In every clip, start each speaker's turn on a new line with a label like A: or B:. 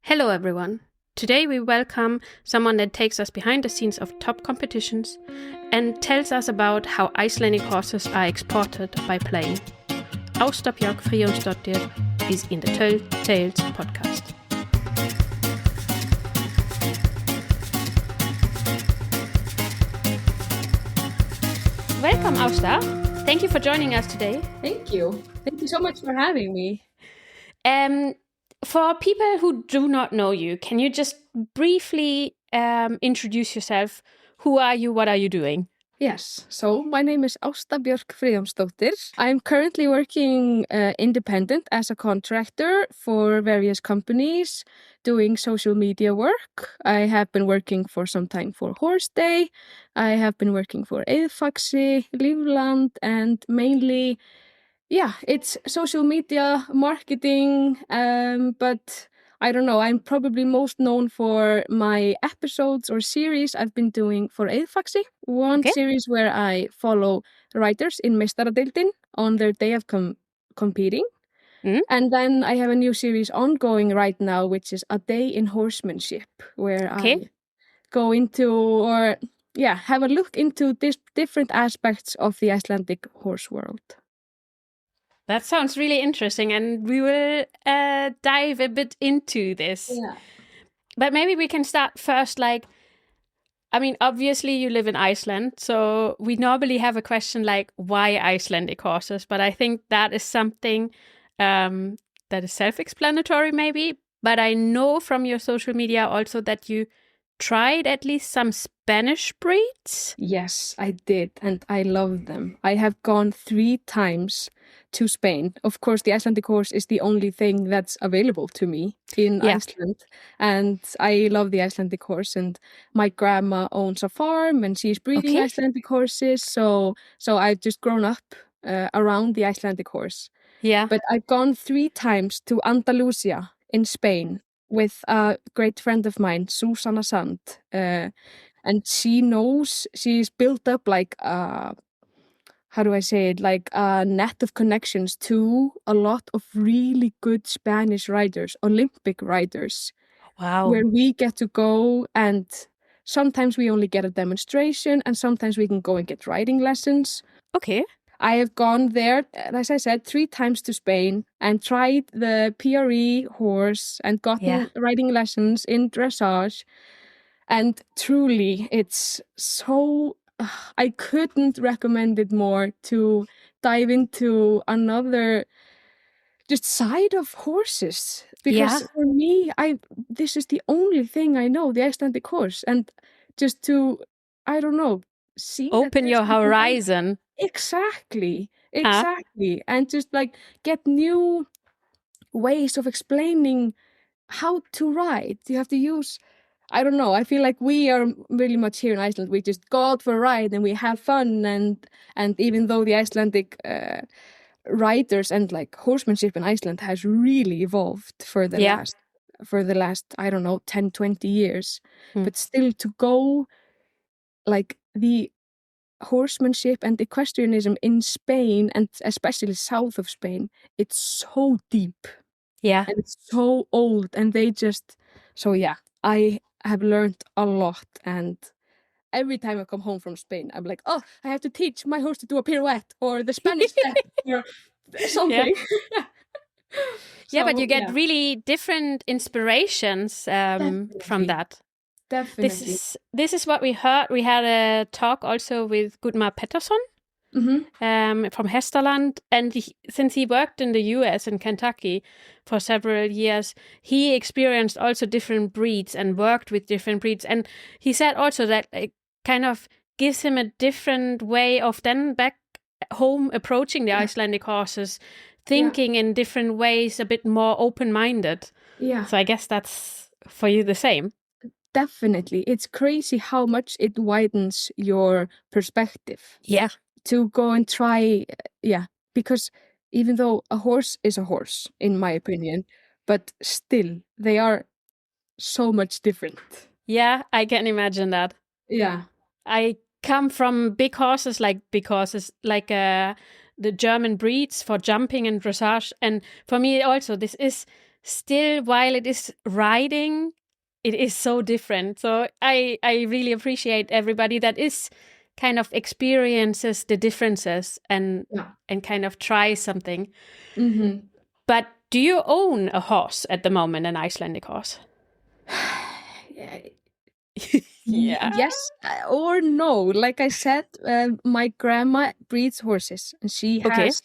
A: Hello everyone. Today we welcome someone that takes us behind the scenes of top competitions and tells us about how Icelandic horses are exported by plane. Ásta Björk Friðjónsdóttir is in the Tales podcast. Welcome Ásta. Thank you for joining us today.
B: Thank you. Thank you so much for having me.
A: For people who do not know you, can you just briefly introduce yourself? Who are you? What are you doing?
B: Yes. So my name is Ásta Björk Friðjónsdóttir. I'm currently working independent as a contractor for various companies doing social media work. I have been working for some time for Horse Day. I have been working for EidfaxiTV, Lífland, and mainly, it's social media marketing, but I don't know, I'm probably most known for my episodes or series I've been doing for EidfaxiTV. One series where I follow riders in Meisteradeild on their day of competing. And then I have a new series ongoing right now, which is A Day in Horsemanship, where I go into have a look into different aspects of the Icelandic horse world.
A: That sounds really interesting, and we will dive a bit into this.
B: Yeah.
A: But maybe we can start first, obviously you live in Iceland, so we normally have a question like, why Icelandic horses? But I think that is something that is self-explanatory maybe. But I know from your social media also that you tried at least some Spanish breeds.
B: Yes, I did, and I love them. I have gone 3 times to Spain. Of course, the Icelandic horse is the only thing that's available to me in Iceland, and I love the Icelandic horse. And my grandma owns a farm, and she's breeding Icelandic horses. So I've just grown up around the Icelandic horse.
A: Yeah.
B: But I've gone 3 times to Andalusia in Spain with a great friend of mine, Susana Sand. And she's built up like a net of connections to a lot of really good Spanish riders, Olympic riders.
A: Wow.
B: Where we get to go, and sometimes we only get a demonstration, and sometimes we can go and get riding lessons.
A: Okay.
B: I have gone there, as I said, 3 times to Spain and tried the PRE horse and gotten riding lessons in dressage. And truly, it's so... I couldn't recommend it more to dive into another just side of horses. Because for me, this is the only thing I know, the Icelandic horse. And just to, I don't know, see...
A: Open your horizon.
B: Exactly. And just like get new ways of explaining how to ride. You have to use, I don't know, I feel like we are really much here in Iceland. We just go out for a ride and we have fun. And even though the Icelandic riders and like horsemanship in Iceland has really evolved for the last, I don't know, 10, 20 years. But still to go like the horsemanship and equestrianism in Spain, and especially south of Spain, it's so deep.
A: Yeah.
B: And it's so old, and I have learned a lot. And every time I come home from Spain, I'm like, oh, I have to teach my horse to do a pirouette or the Spanish step or something.
A: But you get really different inspirations from that.
B: Definitely.
A: This is what we heard. We had a talk also with Gudmar Pettersson from Hestaland, and since he worked in the US in Kentucky for several years, he experienced also different breeds and worked with different breeds. And he said also that it kind of gives him a different way of then back home approaching the Icelandic horses, thinking in different ways, a bit more open-minded. Yeah. So I guess that's for you the same.
B: Definitely. It's crazy how much it widens your perspective.
A: Yeah.
B: To go and try, because even though a horse is a horse, in my opinion, but still, they are so much different.
A: Yeah, I can imagine that.
B: Yeah.
A: I come from big horses like the German breeds for jumping and dressage. And for me also, this is still, while it is riding, it is so different. So I really appreciate everybody that is kind of experiences the differences and kind of try something.
B: Mm-hmm.
A: But do you own a horse at the moment, an Icelandic horse?
B: Yes or no. Like I said, my grandma breeds horses, and she has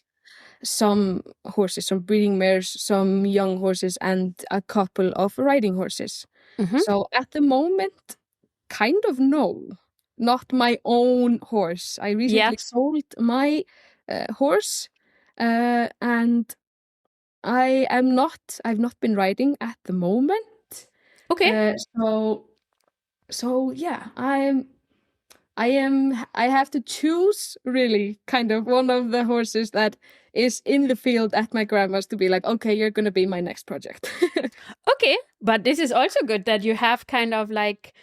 B: some horses, some breeding mares, some young horses, and a couple of riding horses.
A: Mm-hmm.
B: So at the moment, kind of no. Not my own horse. I recently sold my horse, and I've not been riding at the moment.
A: Okay.
B: So yeah, I have to choose really kind of one of the horses that is in the field at my grandma's to be like, okay, you're going to be my next project.
A: Okay. But this is also good that you have kind of like,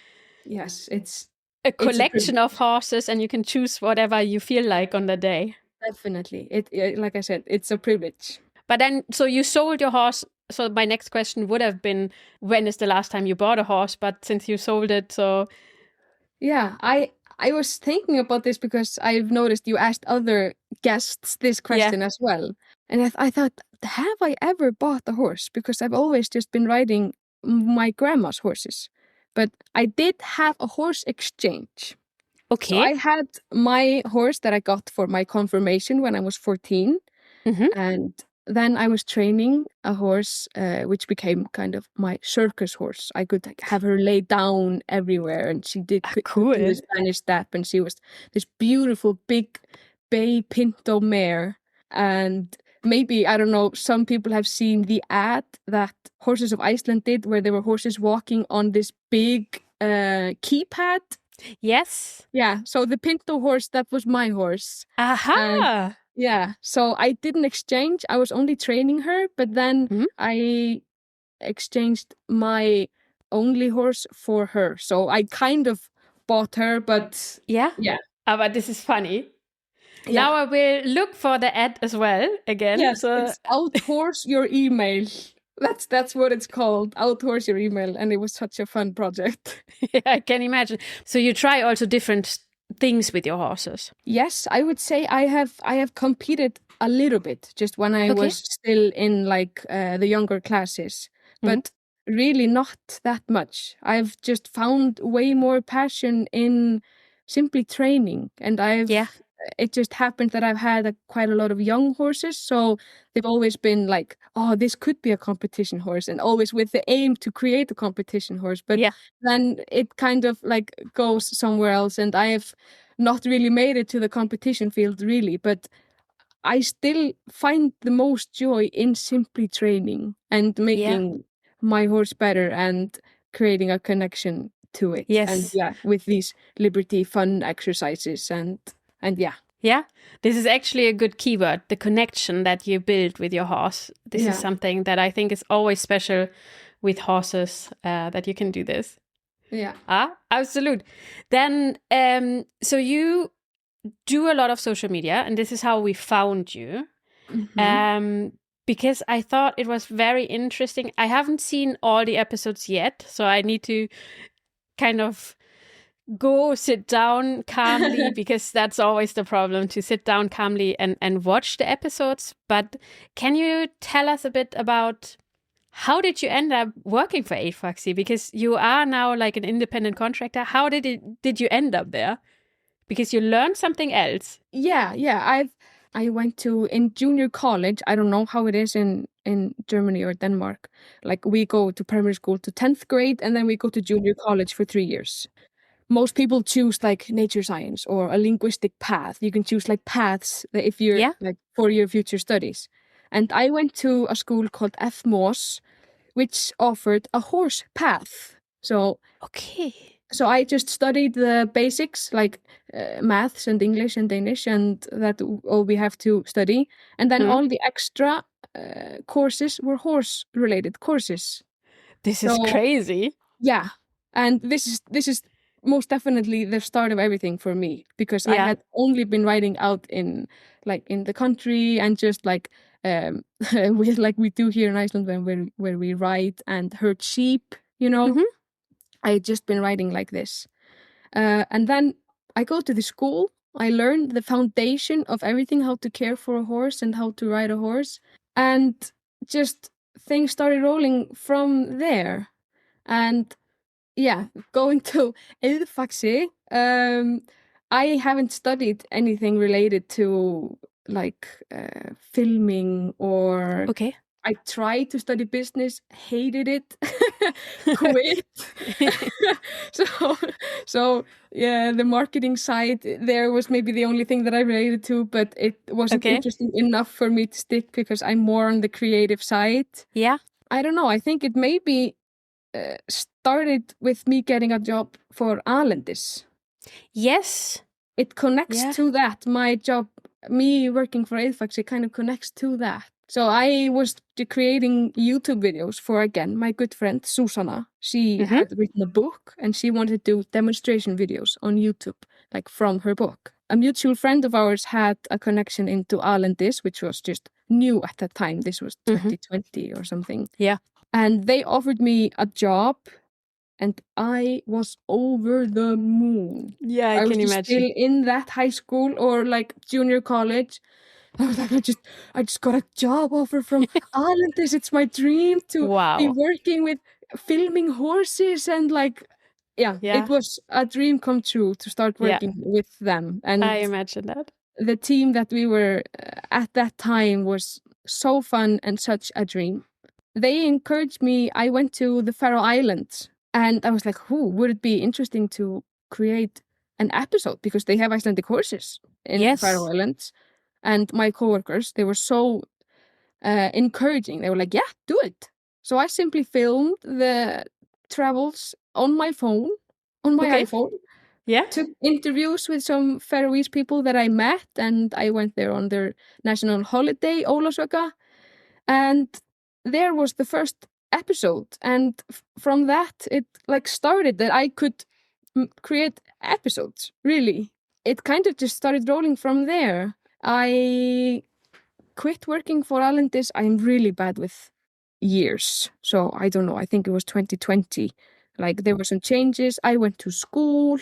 B: yes, it's
A: a collection of horses and you can choose whatever you feel like on the day.
B: Definitely. It like I said, it's a privilege.
A: But then, so you sold your horse. So my next question would have been, when is the last time you bought a horse? But since you sold it, so...
B: Yeah, I was thinking about this because I've noticed you asked other guests this question as well. And I thought, have I ever bought a horse? Because I've always just been riding my grandma's horses. But I did have a horse exchange.
A: Okay.
B: So I had my horse that I got for my confirmation when I was 14.
A: Mm-hmm.
B: And then I was training a horse, which became kind of my circus horse. I could have her lay down everywhere, and she did
A: cool.
B: do the Spanish step, and she was this beautiful big bay pinto mare. And maybe, I don't know, some people have seen the ad that Horses of Iceland did, where there were horses walking on this big keypad.
A: Yes.
B: Yeah, so the pinto horse, that was my horse.
A: Aha!
B: Yeah, so I didn't exchange. I was only training her, but then I exchanged my only horse for her. So I kind of bought her, but
A: yeah. But this is funny. Yeah. Now I will look for the ad as well again.
B: Yes, it's Outhorse Your Email. That's what it's called, Outhorse Your Email, and it was such a fun project.
A: Yeah, I can imagine. So you try also different things with your horses?
B: Yes, I would say I have competed a little bit just when I was still in like the younger classes, but really not that much. I've just found way more passion in simply training, and it just happened that I've had quite a lot of young horses, so they've always been like, oh, this could be a competition horse, and always with the aim to create a competition horse. But then it kind of like goes somewhere else, and I have not really made it to the competition field really, but I still find the most joy in simply training and making my horse better and creating a connection to it.
A: Yes.
B: And with these liberty fun exercises and yeah.
A: Yeah, this is actually a good keyword, the connection that you build with your horse. This is something that I think is always special with horses, that you can do this.
B: Yeah.
A: Absolutely. Then, so you do a lot of social media, and this is how we found you. Because I thought it was very interesting. I haven't seen all the episodes yet, so I need to kind of go sit down calmly because that's always the problem, to sit down calmly and watch the episodes. But can you tell us a bit about how did you end up working for EidfaxiTV? Because you are now like an independent contractor. How did you end up there? Because you learned something else.
B: Yeah. I went to, in junior college, I don't know how it is in Germany or Denmark. Like we go to primary school to 10th grade and then we go to junior college for 3 years. Most people choose like nature science or a linguistic path. You can choose like paths that if you're like for your future studies. And I went to a school called FMOS, which offered a horse path. So I just studied the basics like maths and English and Danish, and that all we have to study. And then all the extra courses were horse-related courses.
A: This is crazy.
B: Yeah, and this is most definitely the start of everything for me, because I had only been riding out in the country and just like with like we do here in Iceland where we ride and herd sheep, I had just been riding like this. And then I go to the school. I learned the foundation of everything, how to care for a horse and how to ride a horse. And just things started rolling from there. And yeah, going to EidfaxiTV, I haven't studied anything related to like filming or...
A: Okay.
B: I tried to study business, hated it, quit. So yeah, the marketing side there was maybe the only thing that I related to, but it wasn't interesting enough for me to stick because I'm more on the creative side.
A: Yeah.
B: I don't know. I think it maybe started with me getting a job for Icelanders.
A: Yes.
B: It connects to that. My job, me working for EidfaxiTV, kind of connects to that. So I was creating YouTube videos for, again, my good friend, Susanna. She had written a book and she wanted to do demonstration videos on YouTube, like from her book. A mutual friend of ours had a connection into Icelanders, which was just new at that time. This was 2020 or something.
A: Yeah.
B: And they offered me a job and I was over the moon.
A: Yeah, I can imagine.
B: Still in that high school or like junior college. I was like, I just got a job offer from Icelanders. It's my dream to be working with filming horses and like, it was a dream come true to start working with them. And
A: I imagine that.
B: The team that we were at that time was so fun and such a dream. They encouraged me. I went to the Faroe Islands and I was like, would it be interesting to create an episode because they have Icelandic horses in the Faroe Islands. And my coworkers, they were so encouraging. They were like, yeah, do it. So I simply filmed the travels on my phone, on my iPhone.
A: Yeah.
B: Took interviews with some Faroese people that I met. And I went there on their national holiday, Ólavsøka. And there was the first episode. And from that, it like started that I could create episodes, really. It kind of just started rolling from there. I quit working for Icelanders. I'm really bad with years. So I don't know. I think it was 2020. Like there were some changes. I went to school,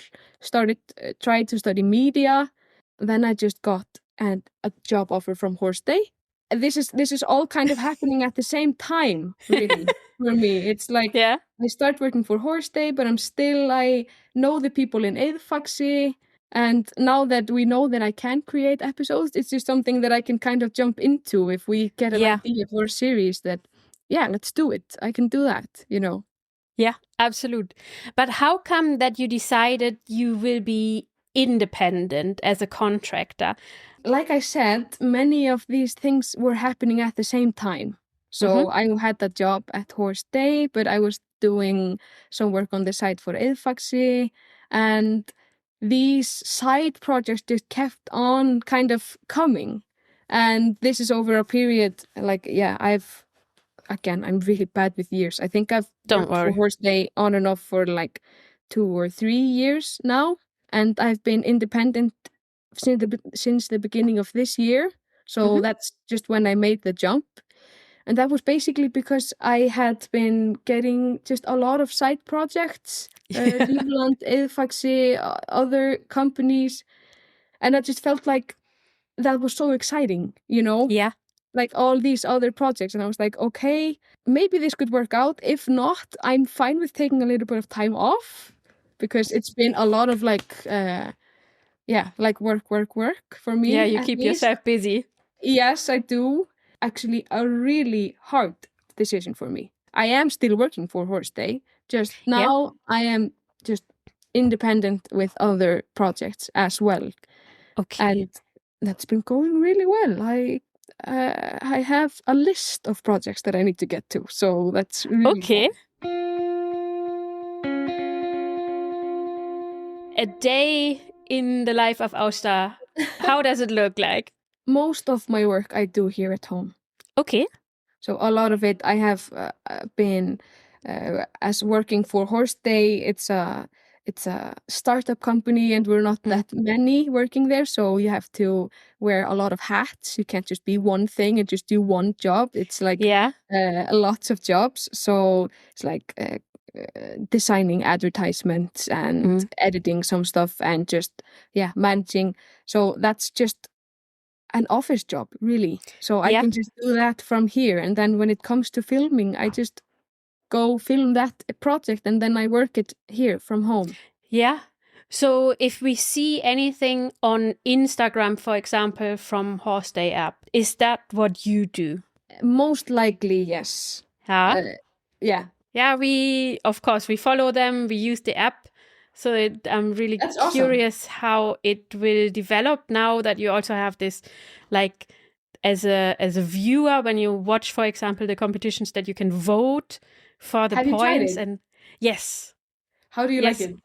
B: tried to study media. Then I just got a job offer from Horse Day. This is all kind of happening at the same time, really, for me. It's like I start working for Horse Day, but I know the people in EidfaxiTV. And now that we know that I can create episodes, it's just something that I can kind of jump into if we get an idea for a series that, let's do it. I can do that,
A: Yeah, absolutely. But how come that you decided you will be independent as a contractor?
B: Like I said, many of these things were happening at the same time. So I had a job at Horse Day, but I was doing some work on the side for EidfaxiTV, and these side projects just kept on kind of coming. And this is over a period, like, I'm really bad with years. I think I've worked for Horse Day on and off for like 2 or 3 years now. And I've been independent since the beginning of this year. So that's just when I made the jump. And that was basically because I had been getting just a lot of side projects, Lífland, EidfaxiTV, other companies. And I just felt like that was so exciting,
A: Yeah.
B: Like all these other projects. And I was like, okay, maybe this could work out. If not, I'm fine with taking a little bit of time off because it's been a lot of like work for me.
A: Yeah, you keep yourself busy.
B: Yes, I do. Actually, a really hard decision for me. I am still working for Horse Day. Just now, I am just independent with other projects as well.
A: Okay.
B: And that's been going really well. I have a list of projects that I need to get to. So that's really
A: fun. A day in the life of Ásta, how does it look like?
B: Most of my work I do here at home.
A: Okay.
B: So a lot of it I have been as working for Horse Day. It's a it's a startup company and we're not that many working there. So you have to wear a lot of hats. You can't just be one thing and just do one job. It's like lots of jobs. So it's like designing advertisements and editing some stuff and just managing. So that's just an office job, really. So I can just do that from here, and then when it comes to filming, I just go film that project and then I work it here from home.
A: So if we see anything on Instagram, for example, from Horse Day app, is that what you do?
B: Most likely, yes.
A: We follow them, we use the app. So I'm really curious how it will develop now that you also have this, like, as a viewer, when you watch, for example, the competitions, that you can vote for the
B: points.
A: You tried it? Yes.
B: How do you like it?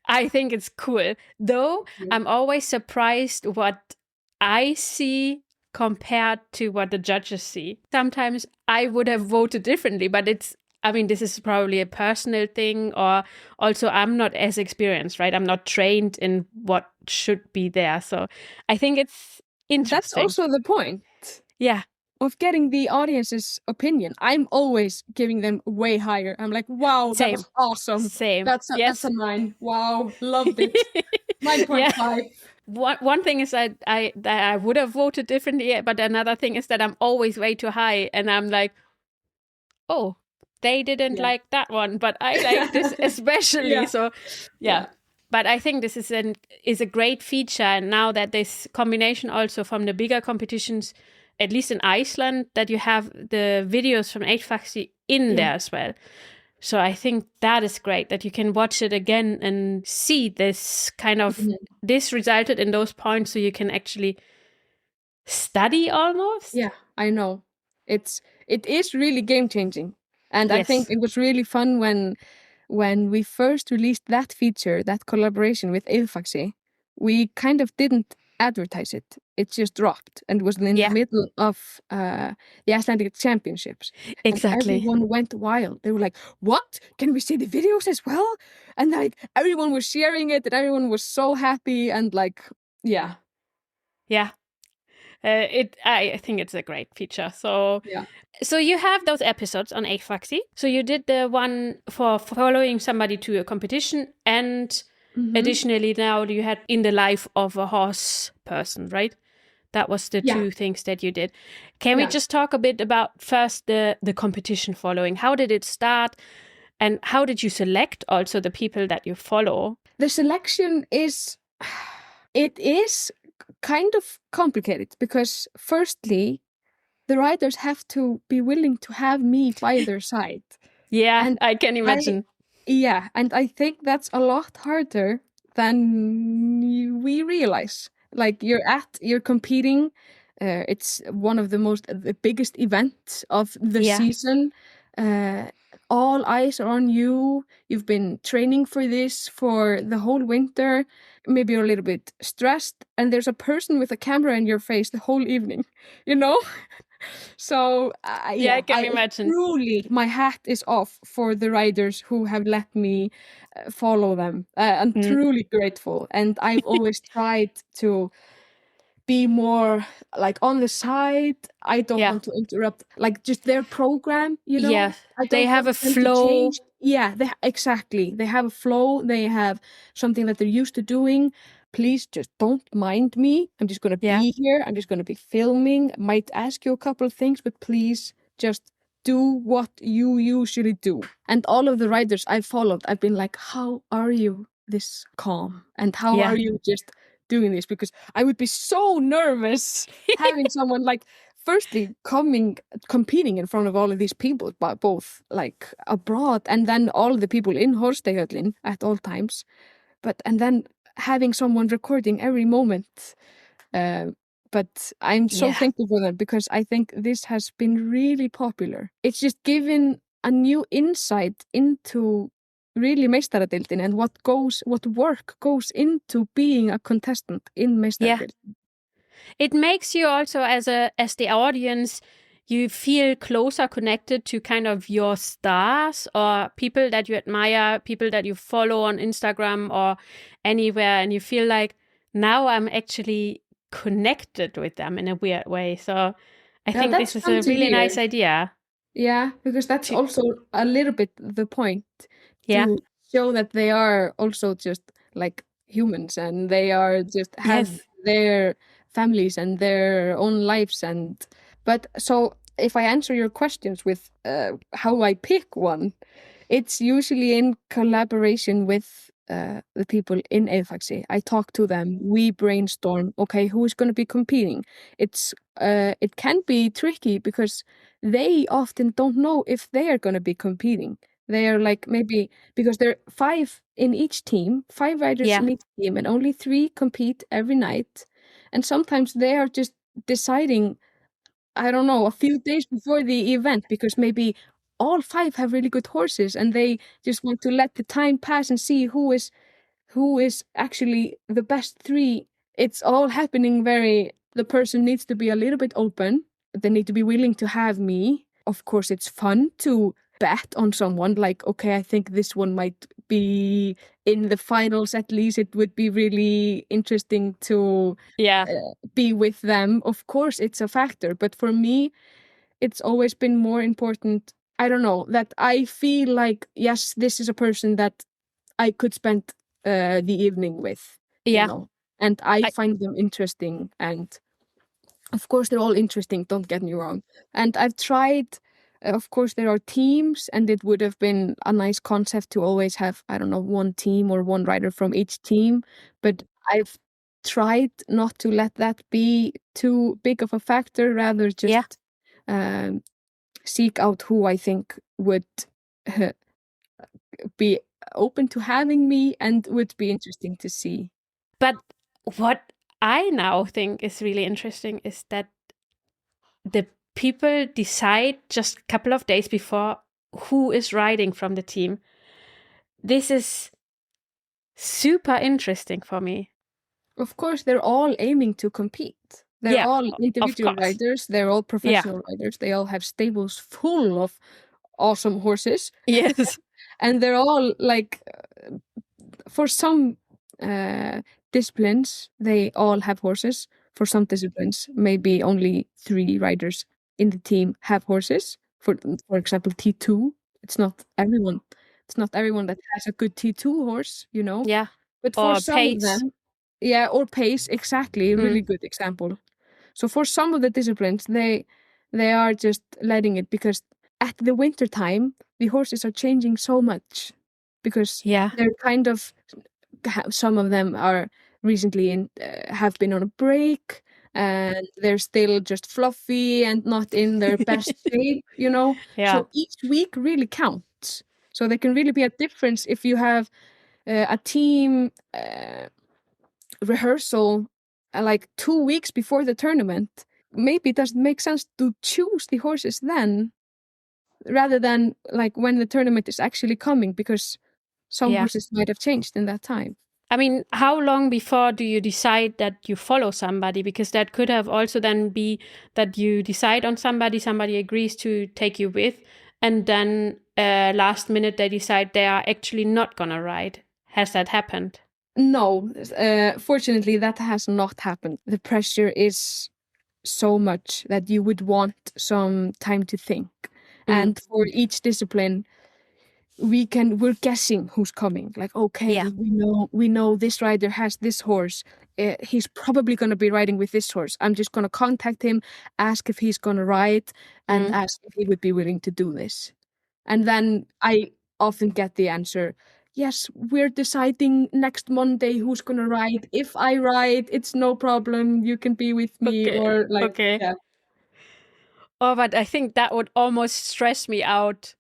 A: I think it's cool. Though I'm always surprised what I see compared to what the judges see. Sometimes I would have voted differently, but this is probably a personal thing, or also I'm not as experienced, right? I'm not trained in what should be there. So I think it's interesting.
B: That's also the point. Of getting the audience's opinion. I'm always giving them way higher. I'm like, wow, that was awesome. That's a 9. Wow, loved it. 9.5.
A: One thing is that I would have voted differently, but another thing is that I'm always way too high, and I'm like, oh, they didn't like that one, but I like this especially. So but I think this is a great feature, and now that this combination also from the bigger competitions, at least in Iceland, that you have the videos from EidfaxiTV in there as well. So I think that is great, that you can watch it again and see this kind of, this resulted in those points, so you can actually study almost.
B: Yeah, I know. It is really game-changing. And I think it was really fun when we first released that feature, that collaboration with EidfaxiTV, we kind of didn't advertise it. It just dropped and was in the middle of the Icelandic Championships.
A: Exactly.
B: And everyone went wild. They were like, what? Can we see the videos as well? And like everyone was sharing it and everyone was so happy and like,
A: I think it's a great feature. So you have those episodes on EidfaxiTV. So you did the one for following somebody to a competition, and additionally now you had in the life of a horse person, right? That was the two things that you did. Can we just talk a bit about first the competition following? How did it start? And how did you select also the people that you follow?
B: The selection is kind of complicated because firstly, the riders have to be willing to have me by their side.
A: And I can imagine.
B: And I think that's a lot harder than we realize. Like you're competing. It's one of the biggest events of the season. All eyes are on you. You've been training for this for the whole winter. Maybe you're a little bit stressed, and there's a person with a camera in your face the whole evening, you know? So,
A: I can imagine.
B: Truly, my hat is off for the riders who have let me follow them. I'm truly grateful. And I've always tried to be more like on the side. I don't want to interrupt, like just their program, you know?
A: Yeah, they have a flow.
B: Exactly. They have a flow. They have something that they're used to doing. Please just don't mind me. I'm just going to be here. I'm just going to be filming. I might ask you a couple of things, but please just do what you usually do. And all of the riders I've followed, I've been like, how are you this calm? And how are you just doing this? Because I would be so nervous having someone like, firstly, competing in front of all of these people, but both like abroad, and then all the people in Horsteyhöllin at all times. And then having someone recording every moment. But I'm so thankful for that because I think this has been really popular. It's just given a new insight into really Meisteradeild and what work goes into being a contestant in Meisteradeild.
A: It makes you also as the audience, you feel closer connected to kind of your stars or people that you admire, people that you follow on Instagram or anywhere, and you feel like now I'm actually connected with them in a weird way. So I think this is a really nice idea.
B: Yeah, because that's also a little bit the point, to show that they are also just like humans, and they are just have their families and their own lives. But so if I answer your questions with how I pick one, it's usually in collaboration with the people in Eidfaxi. I talk to them, we brainstorm, okay, who is going to be competing? It can be tricky because they often don't know if they are going to be competing. They are like, maybe because there are 5 in each team, 5 riders in each team, and only 3 compete every night. And sometimes they are just deciding, I don't know, a few days before the event, because maybe all 5 have really good horses and they just want to let the time pass and see who is actually the best 3. It's all happening the person needs to be a little bit open. They need to be willing to have me. Of course, it's fun to bet on someone, like, okay, I think this one might be in the finals. At least it would be really interesting to be with them. Of course, it's a factor. But for me, it's always been more important, I don't know, that I feel like, yes, this is a person that I could spend the evening with, you know, and I find them interesting. And of course, they're all interesting, don't get me wrong. And I've tried, of course, there are teams, and it would have been a nice concept to always have, I don't know, one team or one rider from each team. But I've tried not to let that be too big of a factor, rather just seek out who I think would be open to having me and would be interesting to see.
A: But what I now think is really interesting is that the people decide just a couple of days before who is riding from the team. This is super interesting for me.
B: Of course, they're all aiming to compete. They're all individual riders. They're all professional riders. They all have stables full of awesome horses.
A: Yes.
B: And they're all like, for some disciplines, they all have horses. For some disciplines, maybe only 3 riders in the team have horses. For example, T2. It's not everyone that has a good T2 horse, you know.
A: Yeah.
B: But for some of them, or pace, exactly, really good example. So for some of the disciplines, they are just letting it, because at the winter time, the horses are changing so much, because they're kind of, some of them are recently have been on a break, and they're still just fluffy and not in their best shape, you know. So each week really counts. So there can really be a difference if you have a team rehearsal like 2 weeks before the tournament. Maybe it doesn't make sense to choose the horses then, rather than like when the tournament is actually coming, because some horses might have changed in that time.
A: I mean, how long before do you decide that you follow somebody? Because that could have also then be that you decide on somebody agrees to take you with, and then last minute they decide they are actually not gonna ride. Has that happened?
B: No, fortunately that has not happened. The pressure is so much that you would want some time to think. And for each discipline, we're guessing who's coming. Like, okay, we know this rider has this horse. He's probably going to be riding with this horse. I'm just going to contact him, ask if he's going to ride, and ask if he would be willing to do this. And then I often get the answer, yes, we're deciding next Monday who's going to ride. If I ride, it's no problem. You can be with me. Or like,
A: Oh, but I think that would almost stress me out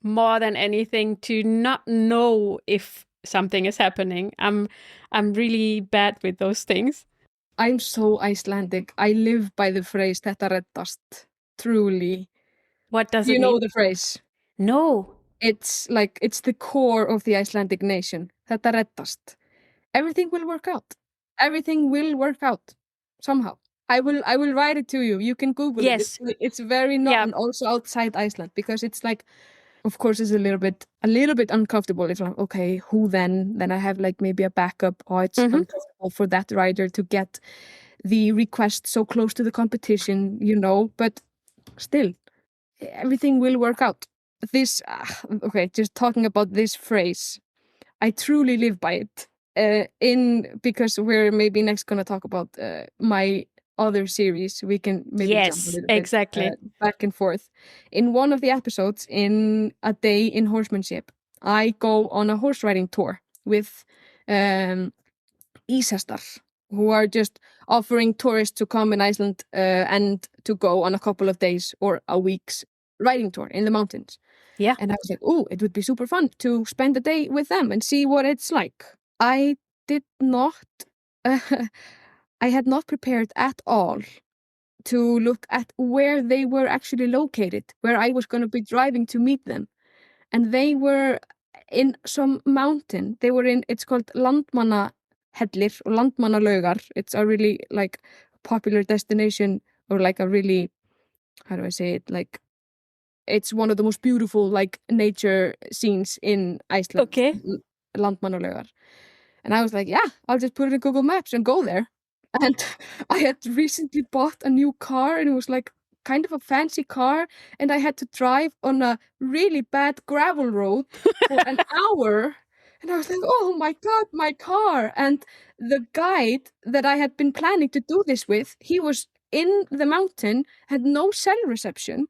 A: more than anything, to not know if something is happening. I'm really bad with those things.
B: I'm so Icelandic. I live by the phrase "Þetta reddast." Truly.
A: What does it mean?
B: You know the phrase?
A: No.
B: It's like, it's the core of the Icelandic nation. Þetta reddast. Everything will work out. Everything will work out somehow. I will write it to you. You can Google it.
A: Yes.
B: It's very known also outside Iceland, because it's like, of course, it's a little bit uncomfortable. It's like, okay, who then? Then I have like maybe a backup. Oh, it's uncomfortable for that rider to get the request so close to the competition, but still, everything will work out. This, okay, just talking about this phrase, I truly live by it. Because we're maybe next going to talk about my other series. We can maybe jump a little bit back and forth. In one of the episodes, in A Day in Horsemanship, I go on a horse riding tour with Ísastar, who are just offering tourists to come in Iceland and to go on a couple of days or a week's riding tour in the mountains.
A: Yeah.
B: And I was like, oh, it would be super fun to spend a day with them and see what it's like. I did not, I had not prepared at all to look at where they were actually located, where I was going to be driving to meet them. And they were in some mountain. They were in, it's called Landmannahellir or Landmannalaugar. It's a really like popular destination, or like a really, how do I say it? Like, it's one of the most beautiful like nature scenes in Iceland.
A: Okay.
B: Landmannalaugar. And I was like, yeah, I'll just put it in Google Maps and go there. And I had recently bought a new car, and it was like kind of a fancy car, and I had to drive on a really bad gravel road for an hour. And I was like, oh my God, my car. And the guide that I had been planning to do this with, he was in the mountain, had no cell reception.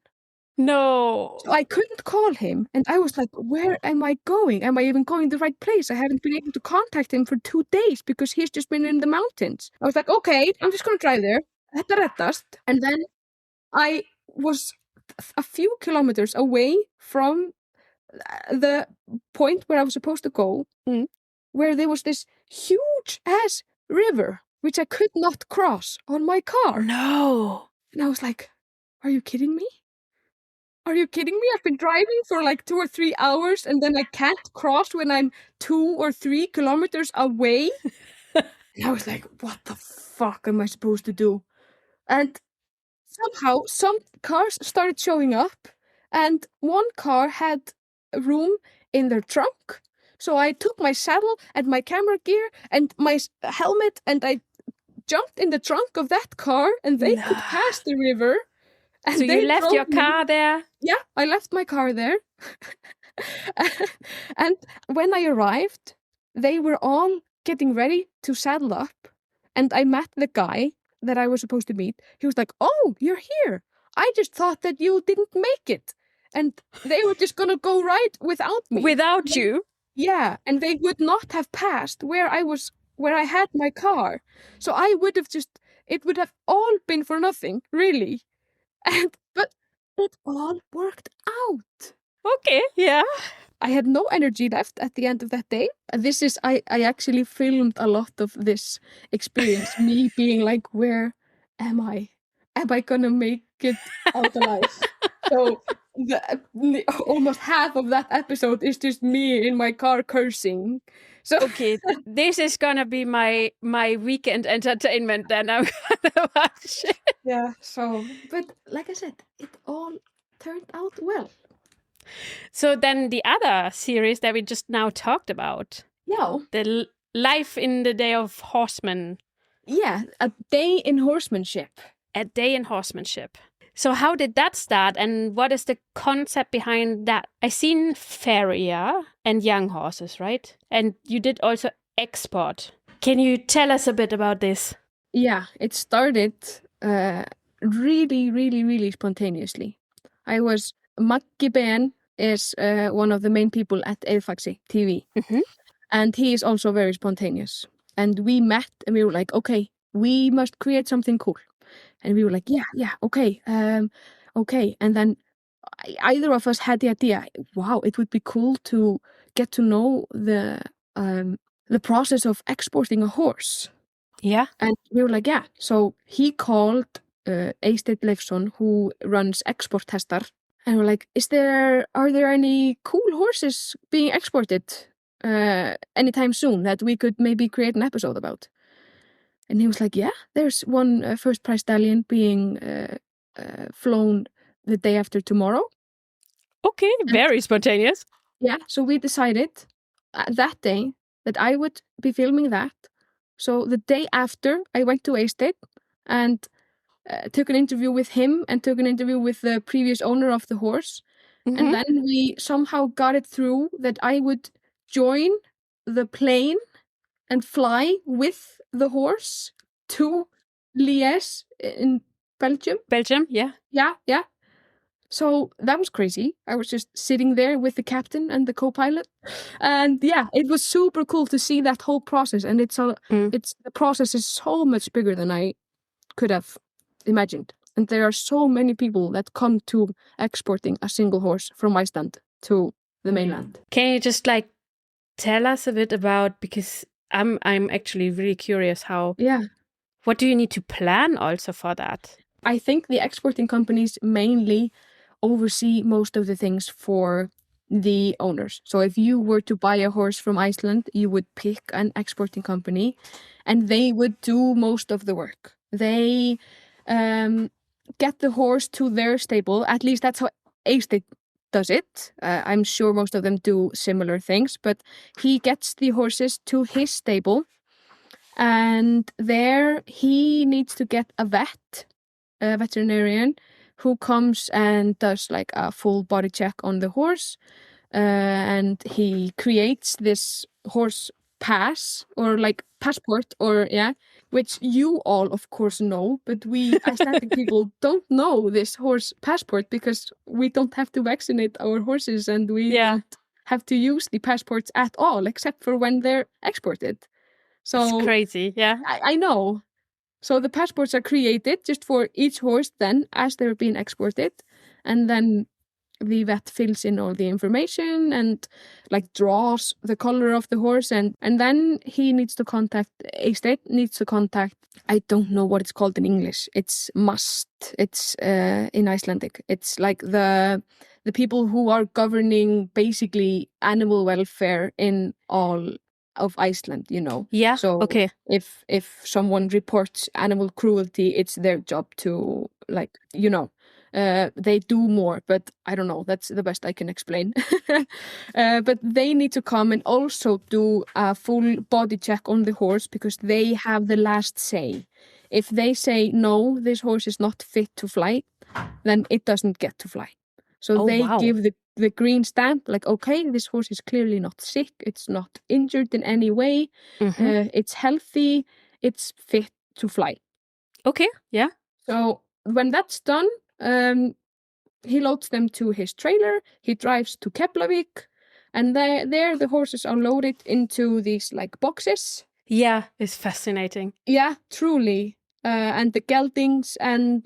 A: No.
B: So I couldn't call him, and I was like, where am I going? Am I even going the right place? I haven't been able to contact him for 2 days because he's just been in the mountains. I was like, okay, I'm just going to drive there. Þetta reddast. And then I was a few kilometers away from the point where I was supposed to go, where there was this huge ass river, which I could not cross on my car.
A: No.
B: And I was like, are you kidding me? Are you kidding me? I've been driving for like 2 or 3 hours, and then I can't cross when I'm 2 or 3 kilometers away. And I was like, what the fuck am I supposed to do? And somehow some cars started showing up, and one car had room in their trunk. So I took my saddle and my camera gear and my helmet, and I jumped in the trunk of that car, and they could pass the river. And
A: so you left your car there?
B: Yeah, I left my car there. And when I arrived, they were all getting ready to saddle up. And I met the guy that I was supposed to meet. He was like, oh, you're here. I just thought that you didn't make it. And they were just going to go right without me.
A: Without you?
B: Yeah, and they would not have passed where I had my car. So I would have it would have all been for nothing, really. But it all worked out.
A: Okay, yeah.
B: I had no energy left at the end of that day. I actually filmed a lot of this experience, me being like, where am I? Am I gonna make it out alive? So almost half of that episode is just me in my car cursing. So
A: okay, this is gonna be my weekend entertainment. Then I'm gonna watch it.
B: Yeah. So, but like I said, it all turned out well.
A: So then the other series that we just now talked about, the life in the day of horsemen.
B: Yeah, A Day in Horsemanship.
A: A Day in Horsemanship. So how did that start, and what is the concept behind that? I seen farrier and young horses, right? And you did also export. Can you tell us a bit about this?
B: Yeah, it started really, really, really spontaneously. Maggi Ben is one of the main people at EidfaxiTV. Mm-hmm. And he is also very spontaneous. And we met and we were like, okay, we must create something cool. And we were like, yeah, okay. Okay. And then either of us had the idea, wow, it would be cool to get to know the process of exporting a horse.
A: Yeah.
B: And we were like, yeah. So he called Eysteinn Leifsson, who runs Export Testar. And we're like, are there any cool horses being exported anytime soon that we could maybe create an episode about? And he was like, yeah, there's one first prize stallion being flown the day after tomorrow.
A: Okay, very spontaneous.
B: Yeah, so we decided that day that I would be filming that. So the day after, I went to Eysteinn and took an interview with him and took an interview with the previous owner of the horse.
A: Mm-hmm.
B: And then we somehow got it through that I would join the plane and fly with the horse to Liège in Belgium.
A: Belgium, yeah.
B: Yeah. So that was crazy. I was just sitting there with the captain and the co-pilot. And yeah, it was super cool to see that whole process. And the process is so much bigger than I could have imagined. And there are so many people that come to exporting a single horse from Iceland to the mainland.
A: Can you just tell us a bit about, because I'm actually really curious what do you need to plan also for that?
B: I think the exporting companies mainly oversee most of the things for the owners. So if you were to buy a horse from Iceland, you would pick an exporting company and they would do most of the work. They get the horse to their stable. At least that's how Eysteinn does it. I'm sure most of them do similar things, but he gets the horses to his stable and there he needs to get a veterinarian who comes and does a full body check on the horse, and he creates this horse pass or passport which you all of course know, but we Icelandic people don't know this horse passport because we don't have to vaccinate our horses and we don't have to use the passports at all except for when they're exported. So
A: it's crazy, yeah.
B: I know. So the passports are created just for each horse then as they're being exported. And then the vet fills in all the information and draws the color of the horse. And then he needs to contact, Eysteinn needs to contact, I don't know what it's called in English. It's must. It's in Icelandic. It's the people who are governing basically animal welfare in all of Iceland,
A: Yeah.
B: So
A: okay.
B: If someone reports animal cruelty, it's their job to they do more, but I don't know. That's the best I can explain. But they need to come and also do a full body check on the horse because they have the last say. If they say no, this horse is not fit to fly, then it doesn't get to fly. So they give the green stamp, okay, this horse is clearly not sick, it's not injured in any way, it's healthy, it's fit to fly.
A: Okay, yeah.
B: So when that's done, he loads them to his trailer, he drives to Keflavik, and there the horses are loaded into these boxes.
A: Yeah, it's fascinating.
B: Yeah, truly. And the geldings and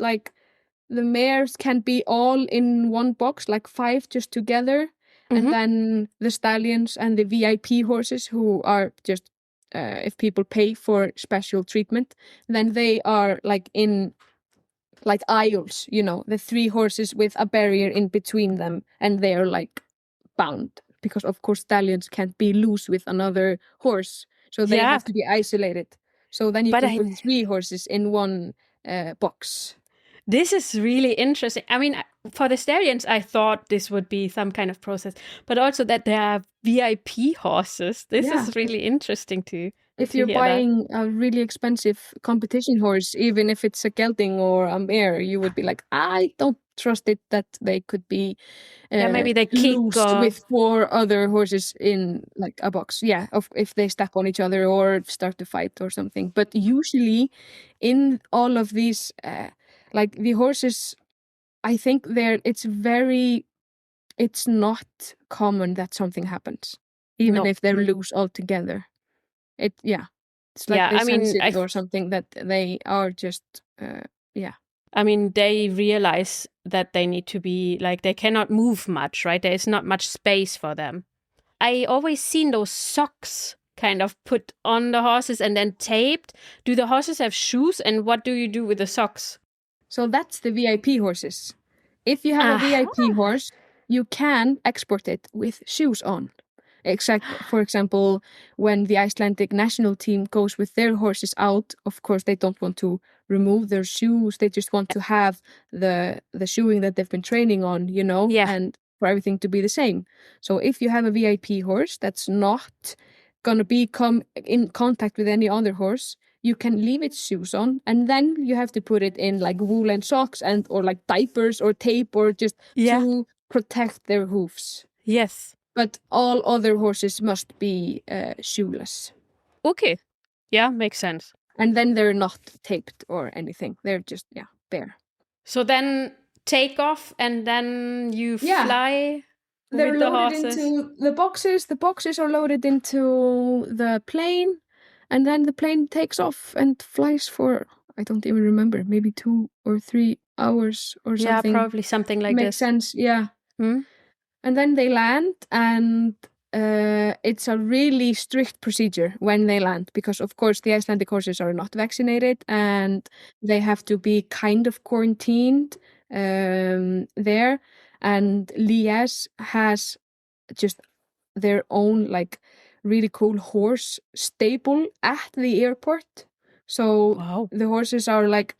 B: the mares can be all in one box, 5 just together. And then the stallions and the VIP horses who are just, if people pay for special treatment, then they are in aisles, the 3 horses with a barrier in between them. And they are bound because of course stallions can't be loose with another horse. So they have to be isolated. So then you can put 3 horses in one box.
A: This is really interesting. I mean, for the stallions, I thought this would be some kind of process, but also that there are VIP horses. This is really interesting too.
B: If you're buying a really expensive competition horse, even if it's a gelding or a mare, you would be I don't trust it that they could be
A: maybe they kick
B: with 4 other horses in a box. Yeah, if they step on each other or start to fight or something. But usually in all of these the horses, I think it's not common that something happens, even if they're loose altogether. It's sensitive or something that they are just,
A: I mean, they realize that they need to be, they cannot move much, right? There is not much space for them. I always seen those socks kind of put on the horses and then taped. Do the horses have shoes, and what do you do with the socks?
B: So that's the VIP horses. If you have a VIP horse, you can export it with shoes on. For example, when the Icelandic national team goes with their horses out, of course, they don't want to remove their shoes. They just want to have the shoeing that they've been training on, and for everything to be the same. So if you have a VIP horse that's not going to come in contact with any other horse, you can leave its shoes on, and then you have to put it in like woolen socks or like diapers or tape or just to protect their hoofs.
A: Yes.
B: But all other horses must be shoeless.
A: Okay. Yeah, makes sense.
B: And then they're not taped or anything. They're just, bare.
A: So then take off and then you fly
B: They're
A: with the
B: loaded
A: horses.
B: into the boxes. The boxes are loaded into the plane. And then the plane takes off and flies for, I don't even remember, maybe 2 or 3 hours or something.
A: Yeah, probably something like
B: this.
A: Makes
B: sense, yeah.
A: Hmm?
B: And then they land, and it's a really strict procedure when they land because, of course, the Icelandic horses are not vaccinated and they have to be kind of quarantined there. And Liège has just their own, like, really cool horse stable at the airport. So the horses are like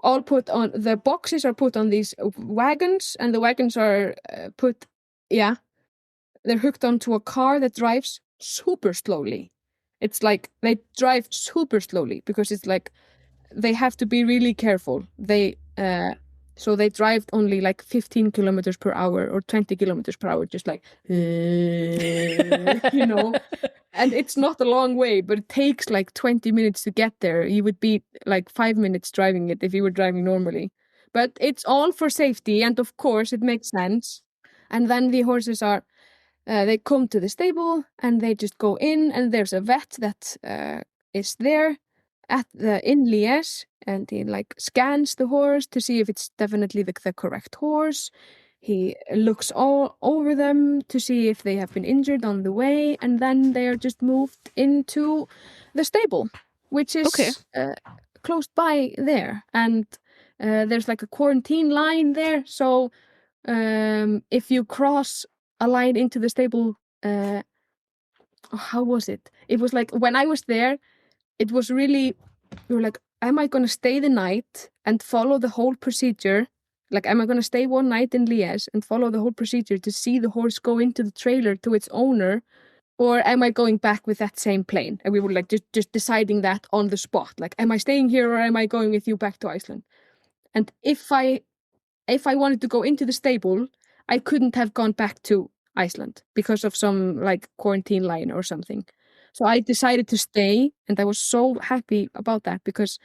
B: all put on, the boxes are put on these wagons, and the wagons are they're hooked onto a car that drives super slowly. It's like they drive super slowly because it's like they have to be really careful. So they drive only like 15 kilometers per hour or 20 kilometers per hour, just like, And it's not a long way, but it takes like 20 minutes to get there. You would be like 5 minutes driving it if you were driving normally. But it's all for safety, and of course it makes sense. And then the horses are, they come to the stable and they just go in, and there's a vet that is there in Liège, and he like scans the horse to see if it's definitely the correct horse. He looks all over them to see if they have been injured on the way, and then they are just moved into the stable, which is close by there. And there's like a quarantine line there, so if you cross a line into the stable, how was it? It was like when I was there, it was really, we were like, am I going to stay the night and follow the whole procedure? Like, am I going to stay one night in Liège and follow the whole procedure to see the horse go into the trailer to its owner? Or am I going back with that same plane? And we were like just deciding that on the spot. Like, am I staying here or am I going with you back to Iceland? And if I wanted to go into the stable, I couldn't have gone back to Iceland because of some like quarantine line or something. So I decided to stay, and I was so happy about that because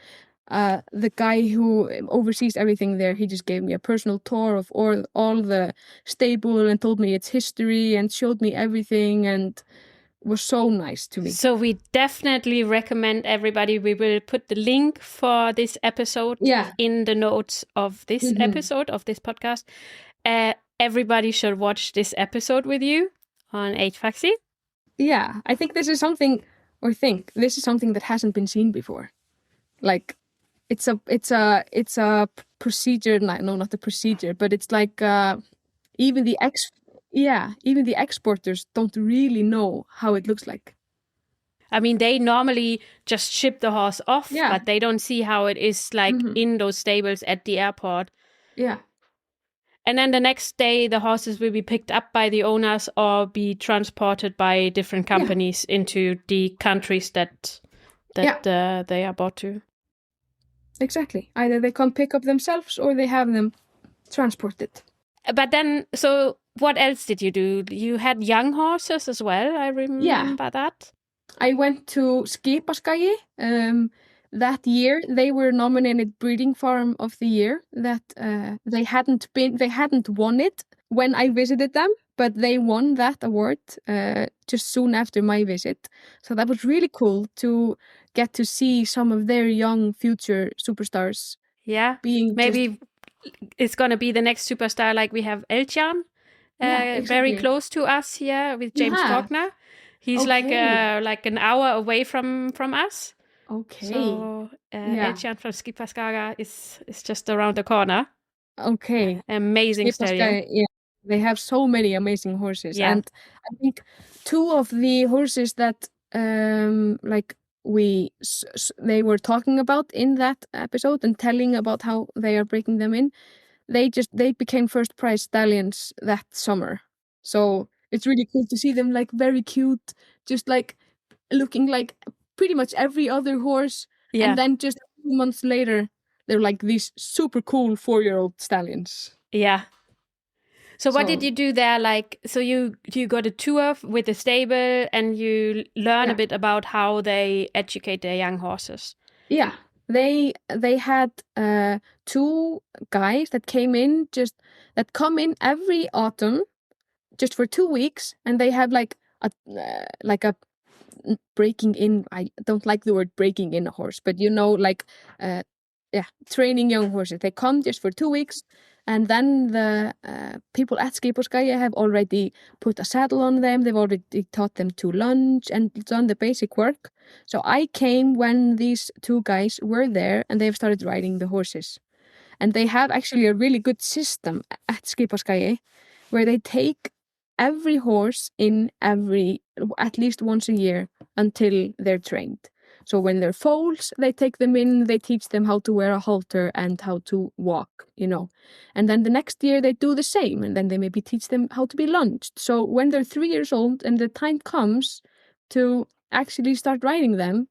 B: the guy who oversees everything there, he just gave me a personal tour of all the stable and told me its history and showed me everything, and was so nice to me.
A: So we definitely recommend everybody. We will put the link for this episode in the notes of this episode of this podcast. Everybody should watch this episode with you on Eidfaxi.
B: Yeah, I think this is something that hasn't been seen before. Like, it's a procedure. No, not a procedure, but it's like even the exporters don't really know how it looks like.
A: I mean, they normally just ship the horse off, but they don't see how it is like in those stables at the airport.
B: Yeah.
A: And then the next day, the horses will be picked up by the owners or be transported by different companies into the countries that they are brought to.
B: Exactly. Either they come pick up themselves or they have them transported.
A: But then, so what else did you do? You had young horses as well, I remember that.
B: I went to Skipaskagi. That year, they were nominated Breeding Farm of the Year. That they hadn't won it when I visited them, but they won that award just soon after my visit. So that was really cool to get to see some of their young future superstars.
A: Yeah, maybe it's gonna be the next superstar. Like we have Eltjan, exactly. Very close to us here with James Faulkner. He's like an hour away from us.
B: Okay.
A: So Eltjan from Skipaskagi is just around the corner.
B: Okay.
A: Amazing stallion.
B: Yeah. They have so many amazing horses. Yeah. And I think two of the horses that they were talking about in that episode and telling about how they are breaking them in, they became first prize stallions that summer. So it's really cool to see them like very cute, just like looking like pretty much every other horse.
A: Yeah.
B: And then just a few months later, they're like these super cool 4-year-old stallions.
A: Yeah. So what did you do there? Like, so you got a tour with the stable and you learn a bit about how they educate their young horses.
B: Yeah, they had 2 guys that come in every autumn just for 2 weeks, and they have like a breaking in. I don't like the word breaking in a horse, but training young horses. They come just for 2 weeks. And then the people at Skipaskagi have already put a saddle on them. They've already taught them to lunge and done the basic work. So I came when these 2 guys were there and they've started riding the horses. And they have actually a really good system at Skipaskagi where they take every horse in at least once a year until they're trained. So when they're foals, they take them in, they teach them how to wear a halter and how to walk, And then the next year they do the same, and then they maybe teach them how to be lunged. So when they're 3 years old and the time comes to actually start riding them,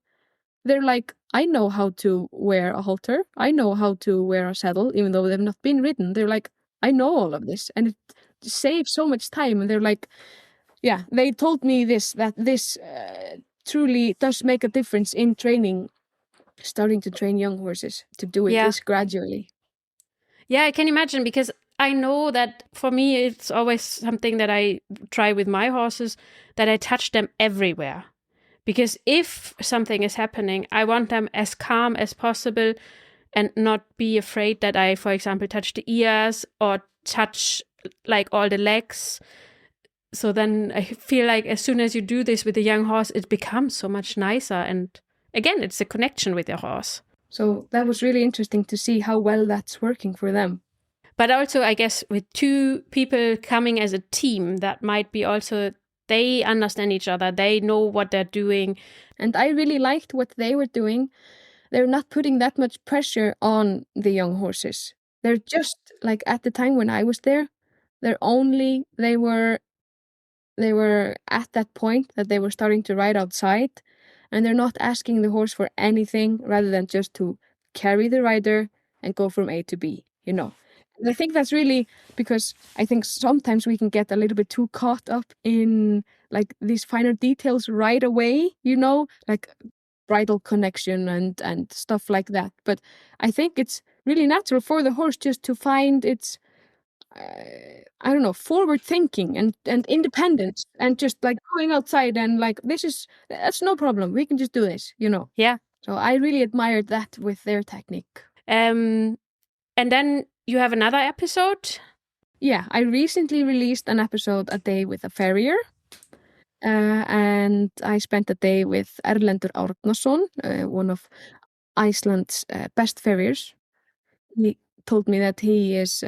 B: they're like, I know how to wear a halter, I know how to wear a saddle, even though they've not been ridden. They're like, I know all of this, and it saves so much time. And they're like, yeah, they told me that this truly does make a difference in training, starting to train young horses to do it this gradually.
A: Yeah, I can imagine, because I know that for me, it's always something that I try with my horses, that I touch them everywhere. Because if something is happening, I want them as calm as possible and not be afraid that I, for example, touch the ears or touch like all the legs. So then I feel like as soon as you do this with a young horse, it becomes so much nicer. And again, it's a connection with your horse.
B: So that was really interesting to see how well that's working for them.
A: But also, I guess, with 2 people coming as a team, that might be also, they understand each other. They know what they're doing.
B: And I really liked what they were doing. They're not putting that much pressure on the young horses. They're just like, at the time when I was there, they were at that point that they were starting to ride outside, and they're not asking the horse for anything rather than just to carry the rider and go from A to B, And I think that's really, because I think sometimes we can get a little bit too caught up in like these finer details right away, like bridle connection and stuff like that. But I think it's really natural for the horse just to find its forward thinking and independence, and just like going outside and like, that's no problem. We can just do this,
A: Yeah.
B: So I really admired that with their technique.
A: And then you have another episode?
B: Yeah, I recently released an episode, A Day with a Farrier. And I spent a day with Erlendur Árnason, one of Iceland's best farriers. He told me that he is...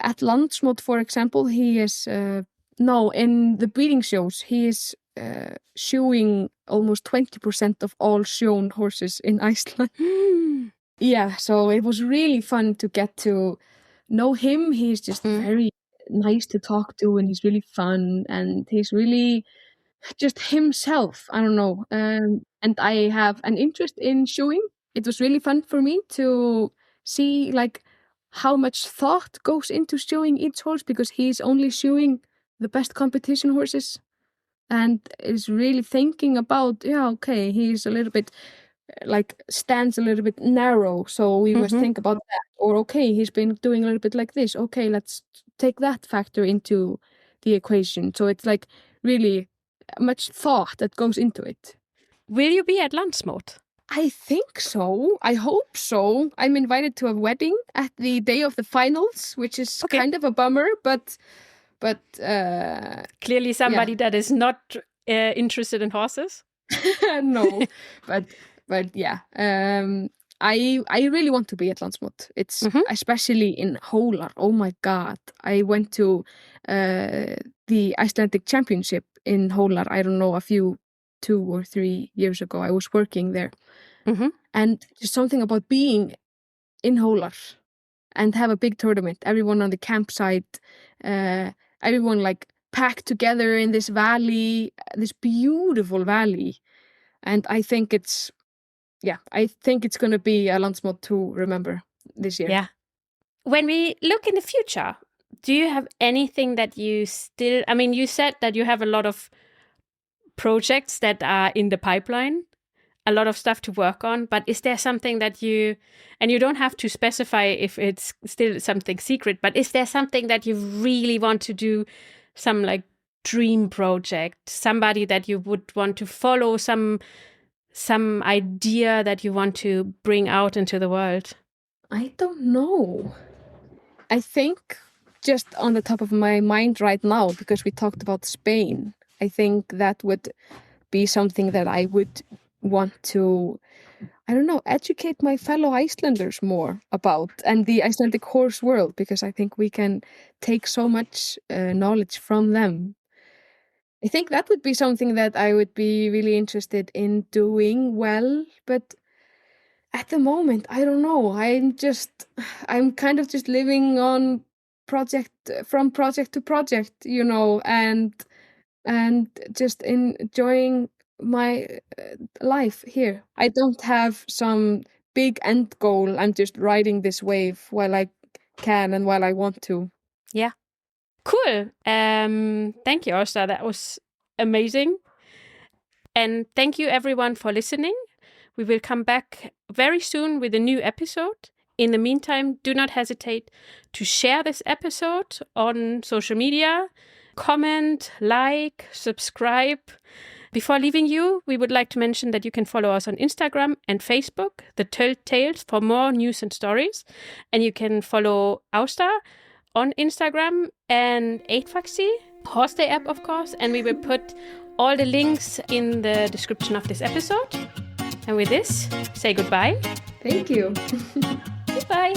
B: at Landsmót, for example, he is in the breeding shows, he is shoeing almost 20% of all shown horses in Iceland. Yeah, so it was really fun to get to know him. He's just very nice to talk to, and he's really fun, and he's really just himself. I don't know. And I have an interest in shoeing. It was really fun for me to see like how much thought goes into shoeing each horse, because he's only shoeing the best competition horses and is really thinking about, he's a little bit like stands a little bit narrow, so we must think about that. Or he's been doing a little bit like this. Let's take that factor into the equation. So it's like really much thought that goes into it.
A: Will you be at Landsmót?
B: I think so. I hope so. I'm invited to a wedding at the day of the finals, which is kind of a bummer, but
A: clearly somebody that is not interested in horses.
B: No, but yeah. I really want to be at Landsmót. It's especially in Hólar. Oh my God! I went to the Icelandic Championship in Hólar, I don't know, 2 or 3 years ago. I was working there. And there's something about being in Hólar and have a big tournament. Everyone on the campsite, everyone like packed together in this valley, this beautiful valley. And I think it's going to be a landsmót to remember this year.
A: Yeah. When we look in the future, do you have anything that you still, I mean, you said that you have a lot of projects that are in the pipeline, a lot of stuff to work on, but is there something that you, and you don't have to specify if it's still something secret, but is there something that you really want to do, some like dream project, somebody that you would want to follow, some idea that you want to bring out into the world?
B: I don't know. I think just on the top of my mind right now, because we talked about Spain, I think that would be something that I would want to, I don't know, educate my fellow Icelanders more about, and the Icelandic horse world, because I think we can take so much knowledge from them. I think that would be something that I would be really interested in doing well, but at the moment, I don't know. I'm kind of just living on project to project, you know, and just enjoying my life here. I don't have some big end goal. I'm just riding this wave while I can and while I want to.
A: Yeah. Cool. Thank you, Ásta. That was amazing. And thank you everyone for listening. We will come back very soon with a new episode. In the meantime, do not hesitate to share this episode on social media, comment, like, subscribe. Before leaving you, we would like to mention that you can follow us on Instagram and Facebook, The Tölt Tales, for more news and stories. And you can follow Ásta on Instagram and EidfaxiTV, Horse Day app, of course. And we will put all the links in the description of this episode. And with this, say goodbye.
B: Thank you.
A: Goodbye.